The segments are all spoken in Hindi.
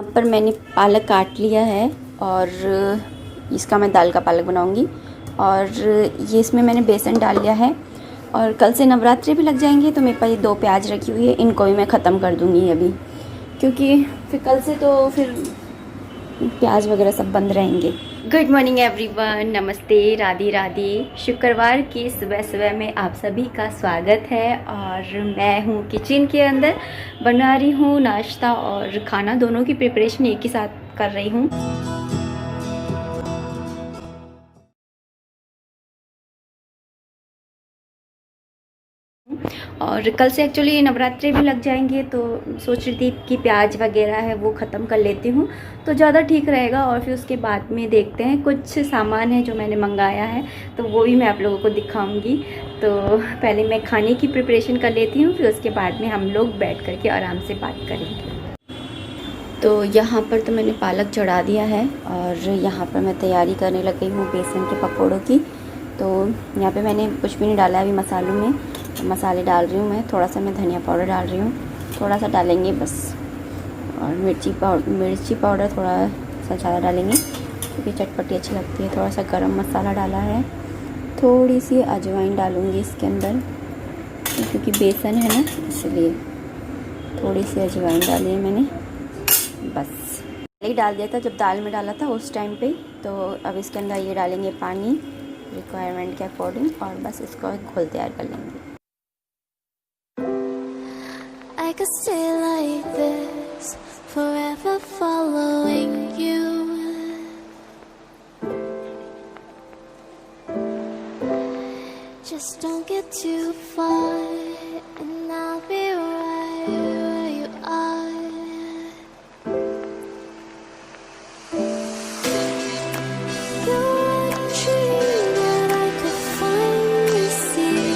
यहाँ पर मैंने पालक काट लिया है और इसका मैं दाल का पालक बनाऊंगी। और ये इसमें मैंने बेसन डाल लिया है। और कल से नवरात्रि भी लग जाएंगे तो मेरे पास ये 2 प्याज रखी हुई है, इनको भी मैं ख़त्म कर दूंगी अभी, क्योंकि फिर कल से तो फिर प्याज वगैरह सब बंद रहेंगे। गुड मॉर्निंग एवरीवन, नमस्ते, राधे राधे। शुक्रवार की सुबह सुबह में आप सभी का स्वागत है। और मैं हूँ किचन के अंदर, बना रही हूँ नाश्ता और खाना, दोनों की प्रिपरेशन एक ही साथ कर रही हूँ। और कल से एक्चुअली नवरात्रि भी लग जाएंगे तो सोच रही थी कि प्याज वगैरह है वो ख़त्म कर लेती हूँ तो ज़्यादा ठीक रहेगा। और फिर उसके बाद में देखते हैं, कुछ सामान है जो मैंने मंगाया है तो वो भी मैं आप लोगों को दिखाऊंगी। तो पहले मैं खाने की प्रिपरेशन कर लेती हूँ, फिर उसके बाद में हम लोग बैठ कर के आराम से बात करेंगे। तो यहाँ पर तो मैंने पालक चढ़ा दिया है और यहाँ पर मैं तैयारी करने लग गई हूँ बेसन के पकौड़ों की। तो यहाँ पे मैंने कुछ भी नहीं डाला है अभी मसालों में, मसाले डाल रही हूँ मैं। थोड़ा सा मैं धनिया पाउडर डाल रही हूँ, थोड़ा सा डालेंगे बस। और मिर्ची पाउडर थोड़ा सा ज़्यादा डालेंगे क्योंकि चटपटी अच्छी लगती है। थोड़ा सा गरम मसाला डाला है, थोड़ी सी अजवाइन डालूँगी इसके अंदर क्योंकि बेसन है ना, इसलिए थोड़ी सी अजवाइन डाली है मैंने, बस। पहले डाल दिया था जब दाल में डाला था उस टाइम पे। तो अब इसके अंदर ये डालेंगे पानी रिक्वायरमेंट के अकॉर्डिंग और बस इसको घोल तैयार कर लेंगे। I could stay like this, forever following you. Just don't get too far and I'll be right where you are. You're a dream that I could finally see.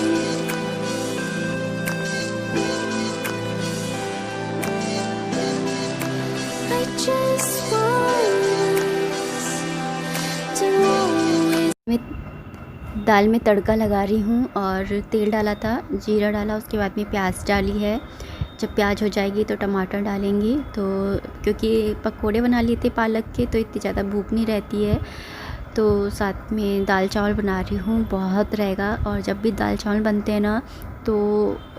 I just want us to always. मैं दाल में तड़का लगा रही हूँ और तेल डाला था, जीरा डाला, उसके बाद में प्याज डाली है। जब प्याज हो जाएगी तो टमाटर डालेंगे। तो क्योंकि पकोड़े बना लिए थे पालक के तो इतनी ज़्यादा भूख नहीं रहती है, तो साथ में दाल चावल बना रही हूँ, बहुत रहेगा। और जब भी दाल चावल बनते हैं ना तो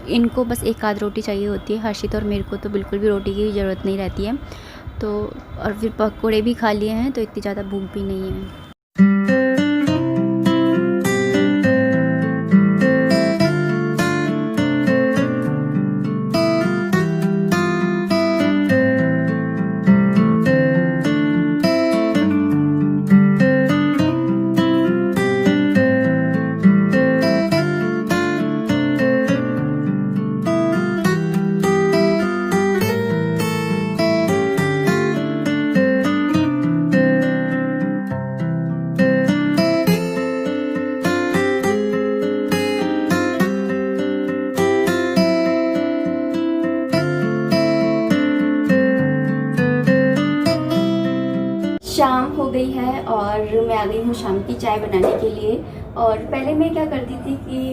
इनको बस एक आध रोटी चाहिए होती है, हर्षित और मेरे को तो बिल्कुल भी रोटी की ज़रूरत नहीं रहती है। तो और फिर पकोड़े भी खा लिए हैं तो इतनी ज़्यादा भूख भी नहीं है। शाम हो गई है और मैं आ गई हूँ शाम की चाय बनाने के लिए। और पहले मैं क्या करती थी कि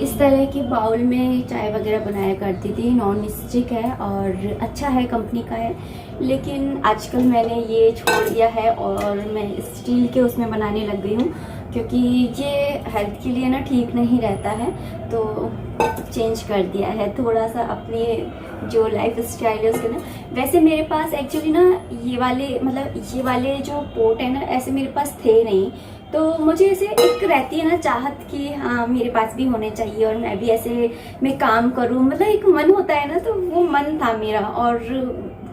इस तरह के बाउल में चाय वगैरह बनाया करती थी, नॉन स्टिक है और अच्छा है, कंपनी का है। लेकिन आजकल मैंने ये छोड़ दिया है और मैं स्टील के उसमें बनाने लग गई हूँ क्योंकि ये हेल्थ के लिए ना ठीक नहीं रहता है। तो चेंज कर दिया है थोड़ा सा अपनी जो लाइफ स्टाइल है उसके ना। वैसे मेरे पास एक्चुअली ना ये वाले जो पोट है ना, ऐसे मेरे पास थे नहीं। तो मुझे ऐसे एक रहती है ना चाहत कि हाँ मेरे पास भी होने चाहिए और मैं भी ऐसे मैं काम करूँ, मतलब एक मन होता है ना, तो वो मन था मेरा। और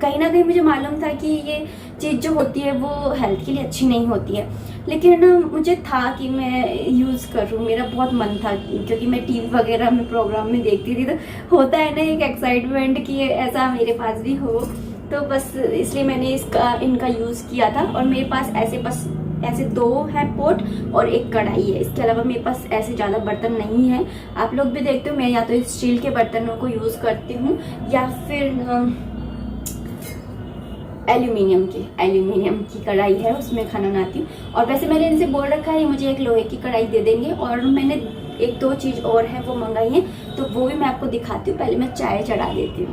कहीं ना कहीं मुझे मालूम था कि ये चीज़ जो होती है वो हेल्थ के लिए अच्छी नहीं होती है, लेकिन ना मुझे था कि मैं यूज़ करूँ, मेरा बहुत मन था क्योंकि मैं टीवी वगैरह में प्रोग्राम में देखती थी तो होता है ना एक एक्साइटमेंट कि ऐसा मेरे पास भी हो। तो बस इसलिए मैंने इनका यूज़ किया था। और मेरे पास ऐसे 2 है पोट और एक कढ़ाई है, इसके अलावा मेरे पास ऐसे ज़्यादा बर्तन नहीं है। आप लोग भी देखते हो मैं या तो स्टील के बर्तनों को यूज़ करती हूँ या फिर एल्यूमिनियम की कढ़ाई है, उसमें खाना बनाती हूँ। और वैसे मैंने इनसे बोल रखा है मुझे एक लोहे की कढ़ाई दे देंगे। और मैंने 1-2 चीज़ और है वो मंगाई है तो वो भी मैं आपको दिखाती हूँ। पहले मैं चाय चढ़ा देती हूँ।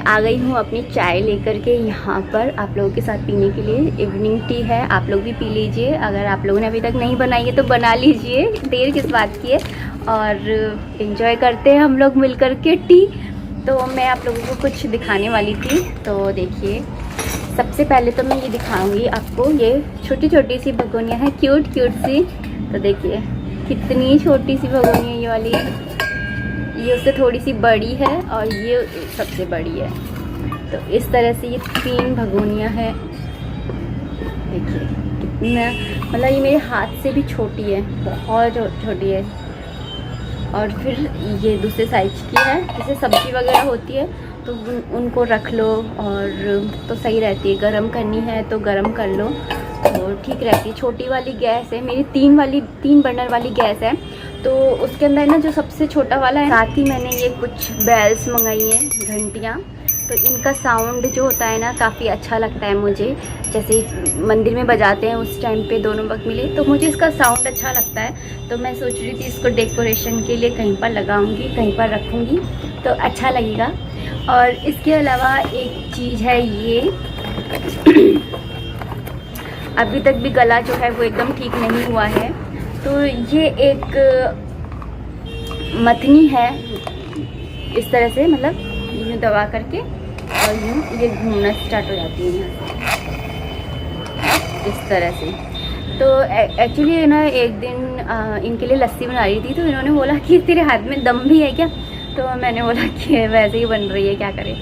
आ गई हूँ अपनी चाय लेकर के यहाँ पर आप लोगों के साथ पीने के लिए। इवनिंग टी है, आप लोग भी पी लीजिए। अगर आप लोगों ने अभी तक नहीं बनाई है तो बना लीजिए, देर किस बात की है। और एंजॉय करते हैं हम लोग मिल कर के टी। तो मैं आप लोगों को कुछ दिखाने वाली थी, तो देखिए सबसे पहले तो मैं ये दिखाऊंगी आपको। ये छोटी छोटी सी भगोनियाँ हैं, क्यूट क्यूट सी। तो देखिए कितनी छोटी सी भगोनी है ये वाली, ये उससे थोड़ी सी बड़ी है और ये सबसे बड़ी है। तो इस तरह से ये 3 भगोनियाँ हैं। देखिए कितना, मतलब ये मेरे हाथ से भी छोटी है, बहुत छोटी है। और फिर ये दूसरे साइज की है, जैसे सब्ज़ी वगैरह होती है तो उनको रख लो और तो सही रहती है। गरम करनी है तो गरम कर लो तो ठीक रहती है। छोटी वाली गैस है मेरी, 3 बर्नर वाली गैस है, तो उसके अंदर ना जो सबसे छोटा वाला है। साथ ही मैंने ये कुछ बेल्स मंगाई हैं, घंटियाँ। तो इनका साउंड जो होता है ना काफ़ी अच्छा लगता है मुझे, जैसे मंदिर में बजाते हैं उस टाइम पे दोनों वक्त मिले, तो मुझे इसका साउंड अच्छा लगता है। तो मैं सोच रही थी इसको डेकोरेशन के लिए कहीं पर लगाऊंगी, कहीं पर रखूंगी तो अच्छा लगेगा। और इसके अलावा एक चीज़ है ये अभी तक भी गला जो है वो एकदम ठीक नहीं हुआ है, तो ये एक मथनी है। इस तरह से मतलब यूँ दबा करके और यूँ ये घूमना स्टार्ट हो जाती है यहाँ से, इस तरह से। तो एक्चुअली ना एक दिन इनके लिए लस्सी बना रही थी, तो इन्होंने बोला कि तेरे हाथ में दम भी है क्या? तो मैंने बोला कि वैसे ही बन रही है, क्या करें।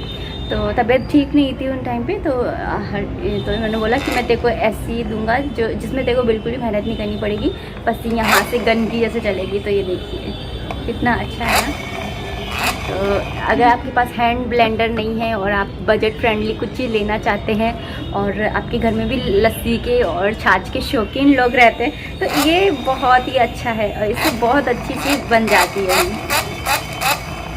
तो तबीयत ठीक नहीं थी उन टाइम पे, तो इन्होंने बोला कि मैं तेरे को ऐसी दूंगा जो जिसमें तेरे को बिल्कुल ही मेहनत नहीं करनी पड़ेगी, बस यहाँ से गन की जैसे चलेगी। तो ये देखिए कितना अच्छा है ना। तो अगर आपके पास हैंड ब्लेंडर नहीं है और आप बजट फ्रेंडली कुछ चीज़ लेना चाहते हैं और आपके घर में भी लस्सी के और छाछ के शौकीन लोग रहते हैं, तो ये बहुत ही अच्छा है और इससे बहुत अच्छी चीज़ बन जाती है,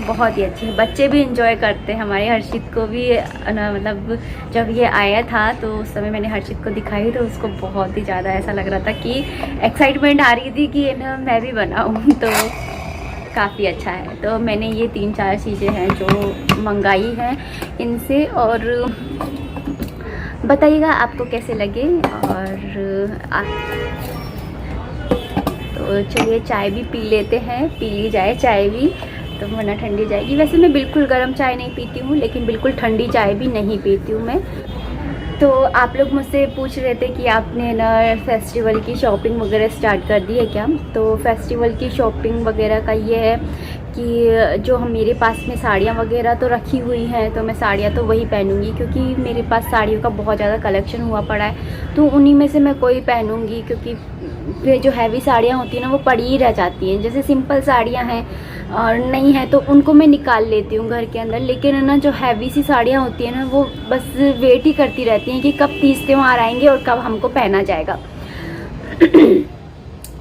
बहुत ही अच्छी है। बच्चे भी इंजॉय करते हैं। हमारे हर्षित को भी ना, मतलब जब ये आया था तो उस समय मैंने हर्षित को दिखाई तो उसको बहुत ही ज़्यादा ऐसा लग रहा था कि एक्साइटमेंट आ रही थी कि ना मैं भी बनाऊँ, तो काफ़ी अच्छा है। तो मैंने ये 3-4 चीज़ें हैं जो मंगाई हैं इनसे, और बताइएगा आपको कैसे लगे। और तो चलिए चाय भी पी लेते हैं, पी ली जाए चाय भी, तो वरना ठंडी जाएगी। वैसे मैं बिल्कुल गर्म चाय नहीं पीती हूँ, लेकिन बिल्कुल ठंडी चाय भी नहीं पीती हूँ मैं। तो आप लोग मुझसे पूछ रहे थे कि आपने ना फेस्टिवल की शॉपिंग वगैरह स्टार्ट कर दी है क्या? तो फेस्टिवल की शॉपिंग वगैरह का ये है कि जो हम मेरे पास में साड़ियाँ वगैरह तो रखी हुई हैं, तो मैं साड़ियाँ तो वही पहनूंगी, क्योंकि मेरे पास साड़ियों का बहुत ज़्यादा कलेक्शन हुआ पड़ा है। तो उन्हीं में से मैं कोई पहनूंगी, क्योंकि फिर जो हैवी साड़ियाँ होती हैं ना वो पड़ी ही रह जाती हैं। जैसे सिंपल साड़ियाँ हैं और नहीं है तो उनको मैं निकाल लेती हूँ घर के अंदर, लेकिन है ना जो हैवी सी साड़ियाँ होती हैं ना वो बस वेट ही करती रहती हैं कि कब तीज त्योहार आएंगे और कब हमको पहना जाएगा।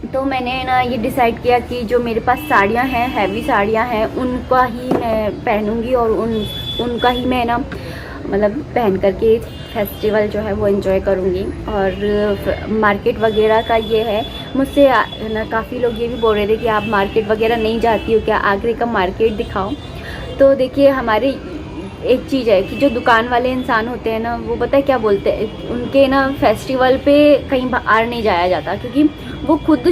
तो मैंने ना ये डिसाइड किया कि जो मेरे पास साड़ियाँ हैं, हैवी साड़ियाँ हैं, उनका ही मैं पहनूंगी और उनका ही मैं ना मतलब पहन करके फेस्टिवल जो है वो एंजॉय करूँगी। और मार्केट वगैरह का ये है, मुझसे ना काफ़ी लोग ये भी बोल रहे थे कि आप मार्केट वगैरह नहीं जाती हो क्या, आगरे का मार्केट दिखाओ। तो देखिए हमारे एक चीज़ है कि जो दुकान वाले इंसान होते हैं ना वो पता है क्या बोलते हैं, उनके ना फेस्टिवल पे कहीं बाहर नहीं जाया जाता, क्योंकि वो खुद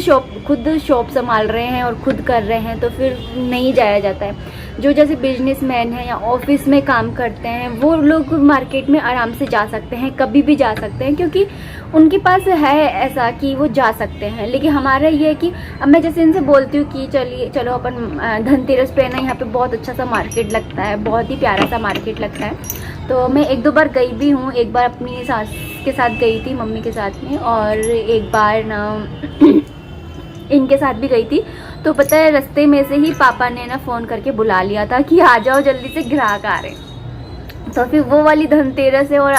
शॉप संभाल रहे हैं और खुद कर रहे हैं, तो फिर नहीं जाया जाता है। जो जैसे बिजनेसमैन हैं या ऑफिस में काम करते हैं वो लोग मार्केट में आराम से जा सकते हैं, कभी भी जा सकते हैं, क्योंकि उनके पास है ऐसा कि वो जा सकते हैं। लेकिन हमारा ये है कि अब मैं जैसे इनसे बोलती हूँ कि चलिए चलो अपन धनतेरस पे ना यहाँ पे बहुत अच्छा सा मार्केट लगता है, बहुत ही प्यारा सा मार्केट लगता है। तो मैं 1-2 बार गई भी हूँ, एक बार अपनी सास के साथ गई थी, मम्मी के साथ में, और एक बार ना इनके साथ भी गई थी। तो पता है रास्ते में से ही पापा ने ना फ़ोन करके बुला लिया था कि आ जाओ जल्दी से, ग्राहक आ रहे हैं। तो फिर वो वाली धनतेरस है और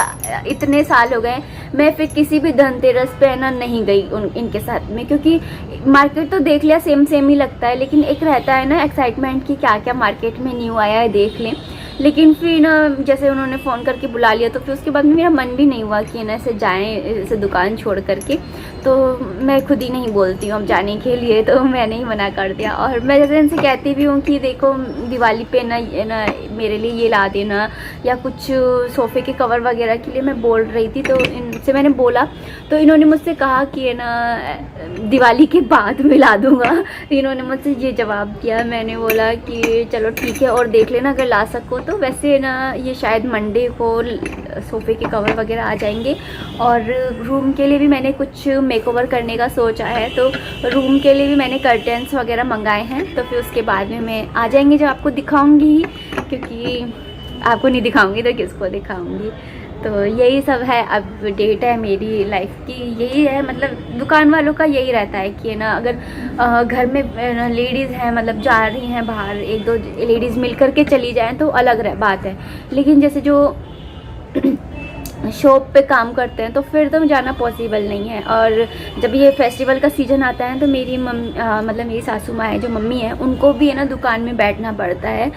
इतने साल हो गए मैं फिर किसी भी धनतेरस पे ना नहीं गई इनके साथ में, क्योंकि मार्केट तो देख लिया सेम ही लगता है, लेकिन एक रहता है ना एक्साइटमेंट कि क्या क्या मार्केट में न्यू आया है देख लें। लेकिन फिर ना जैसे उन्होंने फ़ोन करके बुला लिया तो फिर उसके बाद में मेरा मन भी नहीं हुआ कि ना ऐसे जाएँ ऐसे दुकान छोड़ करके। तो मैं खुद ही नहीं बोलती हूँ अब जाने के लिए, तो मैंने ही मना कर दिया। और मैं जैसे इनसे कहती भी हूँ कि देखो दिवाली पे ना मेरे लिए ये ला देना, या कुछ सोफ़े के कवर वगैरह के लिए मैं बोल रही थी, तो इनसे मैंने बोला तो इन्होंने मुझसे कहा कि ना दिवाली के बाद में ला दूँगा। इन्होंने मुझसे ये जवाब दिया। मैंने बोला कि चलो ठीक है और देख लेना अगर ला सको तो। वैसे ना ये शायद मंडे को सोफ़े के कवर वगैरह आ जाएंगे। और रूम के लिए भी मैंने कुछ मेकओवर करने का सोचा है, तो रूम के लिए भी मैंने कर्टेंस वगैरह मंगाए हैं। तो फिर उसके बाद में मैं आ जाएंगे जब आपको दिखाऊंगी ही, क्योंकि आपको नहीं दिखाऊंगी तो किसको दिखाऊंगी। तो यही सब है अपडेट है मेरी लाइफ की। यही है मतलब दुकान वालों का यही रहता है कि ना अगर घर में लेडीज़ हैं मतलब जा रही हैं बाहर, एक दो लेडीज़ मिल करके चली जाएं तो अलग बात है। लेकिन जैसे जो शॉप पे काम करते हैं तो फिर तो जाना पॉसिबल नहीं है। और जब ये फेस्टिवल का सीज़न आता है तो मेरी मतलब मेरी सासू माँ है जो मम्मी है, उनको भी है ना दुकान में बैठना पड़ता है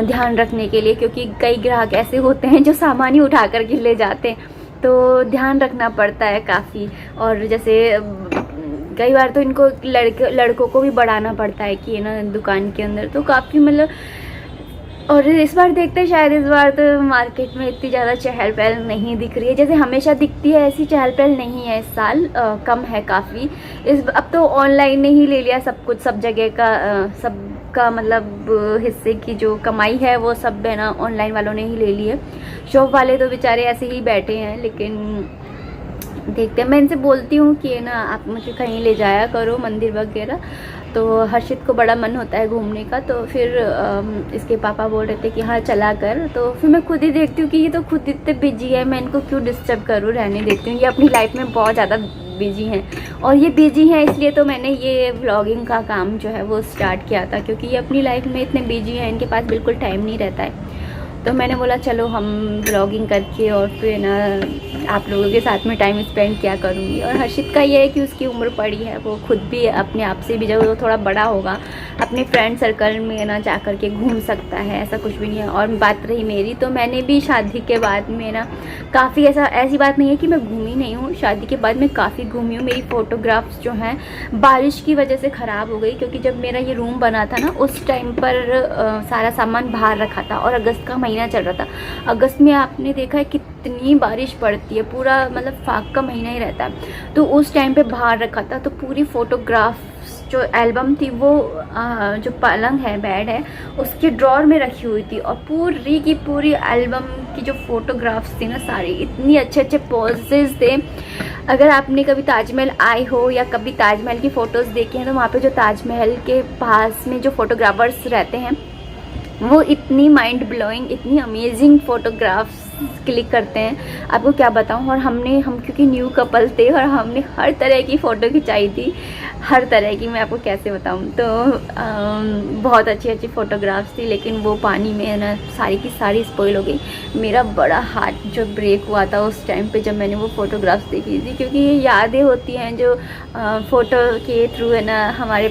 ध्यान रखने के लिए, क्योंकि कई ग्राहक ऐसे होते हैं जो सामान ही उठा कर के ले जाते हैं, तो ध्यान रखना पड़ता है काफ़ी। और जैसे कई बार तो इनको लड़कों को भी बढ़ाना पड़ता है कि ना दुकान के अंदर, तो काफ़ी मतलब। और इस बार देखते हैं शायद इस बार तो मार्केट में इतनी ज़्यादा चहल पहल नहीं दिख रही है, जैसे हमेशा दिखती है ऐसी चहल पहल नहीं है इस साल। कम है काफ़ी। अब तो ऑनलाइन ने ही ले लिया सब कुछ, सब जगह का सबका मतलब हिस्से की जो कमाई है वो सब है ना ऑनलाइन वालों ने ही ले ली है। शॉप वाले तो बेचारे ऐसे ही बैठे हैं। लेकिन देखते हैं, मैं इनसे बोलती हूँ कि ना आप मुझे कहीं ले जाया करो मंदिर वगैरह। तो हर्षित को बड़ा मन होता है घूमने का, तो फिर इसके पापा बोल रहे थे कि हाँ चला कर। तो फिर मैं खुद ही देखती हूँ कि ये तो खुद इतने बिजी है, मैं इनको क्यों डिस्टर्ब करूँ, रहने देती हूँ। ये अपनी लाइफ में बहुत ज़्यादा बिजी हैं, और ये बिजी हैं इसलिए तो मैंने ये व्लॉगिंग का काम जो है वो स्टार्ट किया था, क्योंकि ये अपनी लाइफ में इतने बिजी हैं, इनके पास बिल्कुल टाइम नहीं रहता है। तो मैंने बोला चलो हम व्लॉगिंग करके और फिर ना आप लोगों के साथ में टाइम स्पेंड किया करूँगी। और हर्षित का ये है कि उसकी उम्र पड़ी है, वो खुद भी अपने आप से भी जब वो थोड़ा बड़ा होगा अपने फ्रेंड सर्कल में ना जा कर के घूम सकता है, ऐसा कुछ भी नहीं है। और बात रही मेरी, तो मैंने भी शादी के बाद में ना काफ़ी ऐसी बात नहीं है कि मैं घूमी नहीं हूँ, शादी के बाद मैं काफ़ी घूमी हूँ। मेरी फ़ोटोग्राफ्स जो हैं बारिश की वजह से ख़राब हो गई, क्योंकि जब मेरा ये रूम बना था ना उस टाइम पर सारा सामान बाहर रखा था और अगस्त का महीना चल रहा था। अगस्त में आपने देखा है कितनी बारिश पड़ती है, पूरा मतलब फाक का महीना ही रहता है। तो उस टाइम पे बाहर रखा था, तो पूरी फ़ोटोग्राफ्स जो एल्बम थी वो जो पलंग है, बेड है, उसके ड्रॉर में रखी हुई थी। और पूरी की पूरी एल्बम की जो फ़ोटोग्राफ्स थी ना सारी, इतनी अच्छे अच्छे पोजेस थे। अगर आपने कभी ताजमहल आए हो या कभी ताजमहल की फ़ोटोज़ देखी हैं तो वहाँ पे जो ताजमहल के पास में जो फ़ोटोग्राफर्स रहते हैं वो इतनी माइंड ब्लोइंग, इतनी अमेजिंग फ़ोटोग्राफ्स क्लिक करते हैं, आपको क्या बताऊं। और हम क्योंकि न्यू कपल थे और हमने हर तरह की फ़ोटो खिंचाई थी, हर तरह की, मैं आपको कैसे बताऊं। तो बहुत अच्छी अच्छी फ़ोटोग्राफ्स थी, लेकिन वो पानी में ना सारी की सारी स्पॉइल हो गई। मेरा बड़ा हार्ट जो ब्रेक हुआ था उस टाइम पे जब मैंने वो फ़ोटोग्राफ्स देखी थी, क्योंकि ये यादें होती हैं जो फ़ोटो के थ्रू है ना हमारे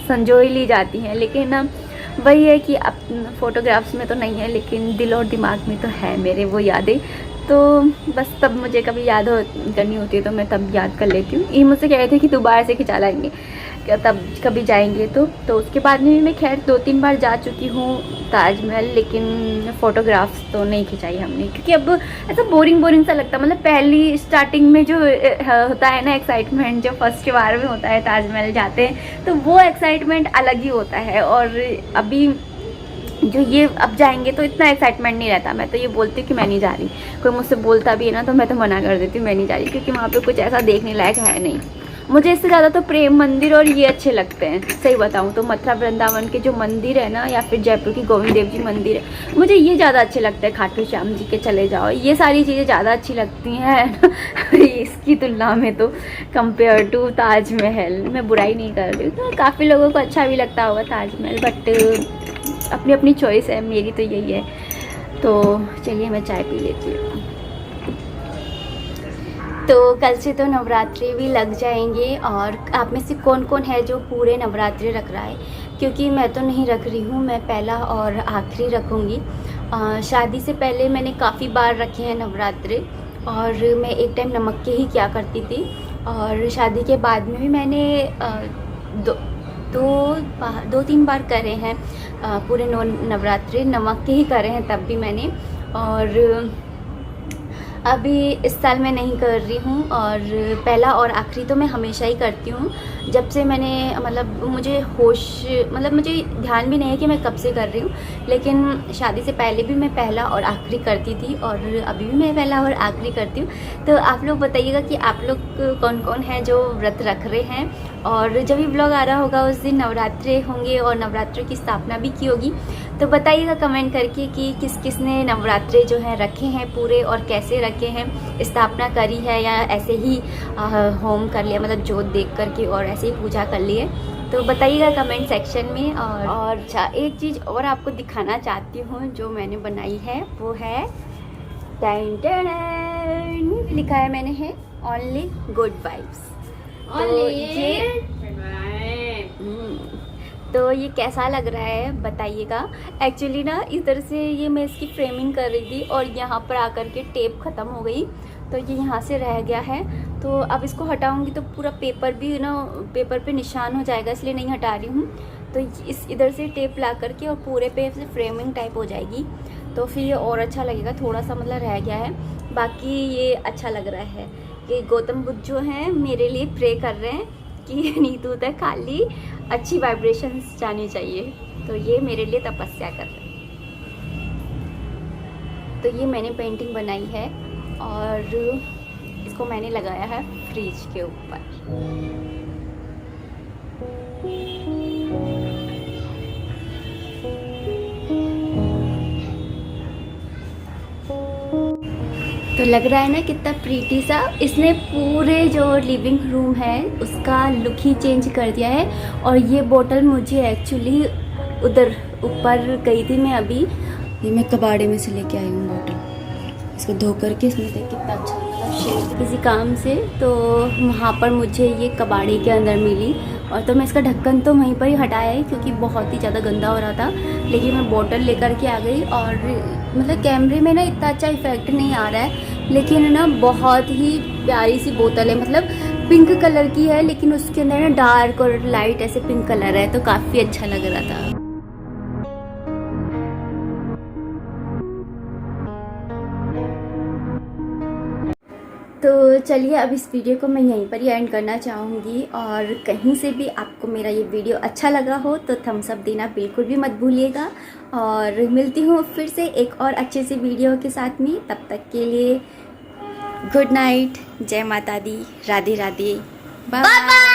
संजोई ली जाती हैं। लेकिन ना वही है कि अब फ़ोटोग्राफ्स में तो नहीं है, लेकिन दिल और दिमाग में तो है मेरे वो यादें। तो बस तब मुझे कभी याद करनी होती है तो मैं तब याद कर लेती हूँ। ये मुझसे कह रहे थे कि दोबारा से खिंचा लाएंगे तब कभी जाएंगे तो उसके बाद में मैं खैर 2-3 बार जा चुकी हूँ ताजमहल, लेकिन फ़ोटोग्राफ्स तो नहीं खिंचाई हमने, क्योंकि अब ऐसा बोरिंग सा लगता है। मतलब पहली स्टार्टिंग में जो होता है ना एक्साइटमेंट, जो फर्स्ट बार में होता है ताजमहल जाते हैं, तो वो एक्साइटमेंट अलग ही होता है। और अभी जो ये अब जाएंगे तो इतना एक्साइटमेंट नहीं रहता। मैं तो ये बोलती हूँ कि मैं नहीं जा रही, कोई मुझसे बोलता भी है ना तो मैं तो मना कर देती हूँ, मैं नहीं जा रही, क्योंकि वहाँ पे कुछ ऐसा देखने लायक है नहीं। मुझे इससे ज़्यादा तो प्रेम मंदिर और ये अच्छे लगते हैं, सही बताऊँ तो। मथुरा वृंदावन के जो मंदिर है ना, या फिर जयपुर की गोविंद देव जी मंदिर है, मुझे ये ज़्यादा अच्छे लगते हैं। खाटू श्याम जी के चले जाओ, ये सारी चीज़ें ज़्यादा अच्छी लगती हैं इसकी तुलना में तो, कंपेयर टू ताजमहल। मैं बुराई नहीं कर रही हूँ, तो काफ़ी लोगों को अच्छा भी लगता होगा ताजमहल, बट अपनी अपनी चॉइस है, मेरी तो यही है। तो चलिए मैं चाय पी लेती हूँ। तो कल से तो नवरात्रि भी लग जाएंगे, और आप में से कौन कौन है जो पूरे नवरात्रि रख रहा है, क्योंकि मैं तो नहीं रख रही हूँ, मैं पहला और आखिरी रखूँगी। शादी से पहले मैंने काफ़ी बार रखे हैं नवरात्रे, और मैं एक टाइम नमक के ही क्या करती थी, और शादी के बाद में भी मैंने दो तीन बार करे हैं पूरे नवरात्रे नमक के ही करे हैं तब भी मैंने। और अभी इस साल मैं नहीं कर रही हूँ, और पहला और आखिरी तो मैं हमेशा ही करती हूँ। जब से मैंने मतलब मुझे ध्यान भी नहीं है कि मैं कब से कर रही हूँ, लेकिन शादी से पहले भी मैं पहला और आखिरी करती थी, और अभी भी मैं पहला और आखिरी करती हूँ। तो आप लोग बताइएगा कि आप लोग कौन कौन हैं जो व्रत रख रहे हैं, और जब भी ब्लॉग आ रहा होगा उस दिन नवरात्रे होंगे और नवरात्रों की स्थापना भी की होगी। तो बताइएगा कमेंट करके कि किस किस ने नवरात्रे जो हैं रखे हैं पूरे, और कैसे रखे हैं, स्थापना करी है या ऐसे ही होम कर लिया, मतलब जोत देख करके और ऐसे ही पूजा कर लिए। तो बताइएगा कमेंट सेक्शन में। और अच्छा, एक चीज़ और आपको दिखाना चाहती हूँ जो मैंने बनाई है, वो है टाइन टाइन, लिखा है मैंने है ओनली गुड वाइब्स। तो ये कैसा लग रहा है बताइएगा। एक्चुअली ना इधर से ये मैं इसकी फ्रेमिंग कर रही थी, और यहाँ पर आकर के टेप ख़त्म हो गई, तो ये यहाँ से रह गया है। तो अब इसको हटाऊंगी तो पूरा पेपर भी ना, पेपर पे निशान हो जाएगा, इसलिए नहीं हटा रही हूँ। तो इस इधर से टेप ला करके और पूरे पे से फ्रेमिंग टाइप हो जाएगी, तो फिर ये और अच्छा लगेगा। थोड़ा सा मतलब रह गया है, बाकी ये अच्छा लग रहा है। कि गौतम बुद्ध जो हैं मेरे लिए प्रे कर रहे हैं कि नीतू तक खाली अच्छी वाइब्रेशंस जानी चाहिए, तो ये मेरे लिए तपस्या कर रहे हैं। तो ये मैंने पेंटिंग बनाई है, और इसको मैंने लगाया है फ्रिज के ऊपर। तो लग रहा है ना कितना प्रीटी सा। इसने पूरे जो लिविंग रूम है उसका लुक ही चेंज कर दिया है। और ये बोतल मुझे एक्चुअली उधर ऊपर गई थी मैं अभी, ये मैं कबाड़े में से लेके आई हूँ बोतल। इसको धो करके इसमें देख कितना अच्छा मतलब शेड किसी काम से, तो वहाँ पर मुझे ये कबाड़े के अंदर मिली। और तो मैं इसका ढक्कन तो वहीं पर ही हटाया है क्योंकि बहुत ही ज़्यादा गंदा हो रहा था, लेकिन मैं बोतल लेकर के आ गई। और मतलब कैमरे में ना इतना अच्छा इफेक्ट नहीं आ रहा है, लेकिन ना बहुत ही प्यारी सी बोतल है, मतलब पिंक कलर की है, लेकिन उसके अंदर ना डार्क और लाइट ऐसे पिंक कलर है, तो काफ़ी अच्छा लग रहा था। तो चलिए अब इस वीडियो को मैं यहीं पर ही एंड करना चाहूँगी। और कहीं से भी आपको मेरा ये वीडियो अच्छा लगा हो तो थम्स अप देना बिल्कुल भी मत भूलिएगा। और मिलती हूँ फिर से एक और अच्छे से वीडियो के साथ में, तब तक के लिए गुड नाइट, जय माता दी, राधे राधे, बाय बाय।